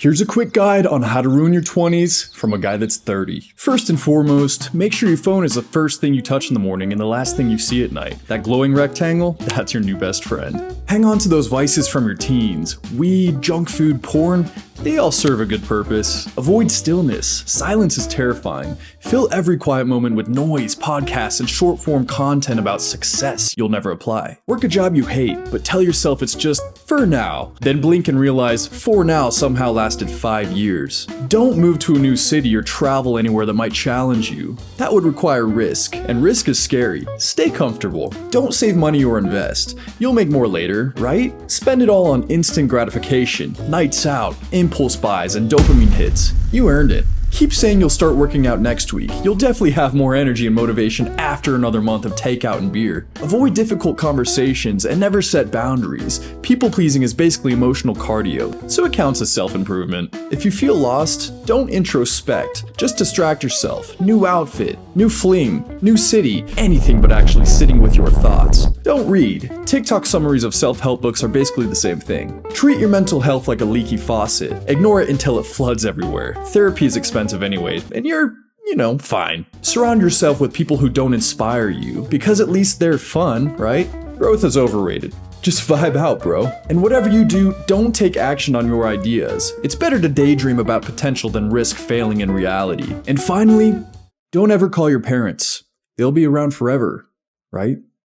Here's a quick guide on how to ruin your 20s from a guy that's 30. First and foremost, make sure your phone is the first thing you touch in the morning and the last thing you see at night. That glowing rectangle, that's your new best friend. Hang on to those vices from your teens. Weed, junk food, porn, they all serve a good purpose. Avoid stillness. Silence is terrifying. Fill every quiet moment with noise, podcasts, and short-form content about success you'll never apply. Work a job you hate, but tell yourself it's just for now. Then blink and realize for now somehow lasted 5 years. Don't move to a new city or travel anywhere that might challenge you. That would require risk, and risk is scary. Stay comfortable. Don't save money or invest. You'll make more later, right? Spend it all on instant gratification, nights out, impulse buys, and dopamine hits. You earned it. Keep saying you'll start working out next week. You'll definitely have more energy and motivation after another month of takeout and beer. Avoid difficult conversations and never set boundaries. People pleasing is basically emotional cardio, so it counts as self-improvement. If you feel lost, don't introspect. Just distract yourself. New outfit, new fling, new city, anything but actually sitting with your thoughts. Don't read. TikTok summaries of self-help books are basically the same thing. Treat your mental health like a leaky faucet. Ignore it until it floods everywhere. Therapy is expensive anyway, and you're fine. Surround yourself with people who don't inspire you, because at least they're fun, right? Growth is overrated. Just vibe out, bro. And whatever you do, don't take action on your ideas. It's better to daydream about potential than risk failing in reality. And finally, don't ever call your parents. They'll be around forever, right?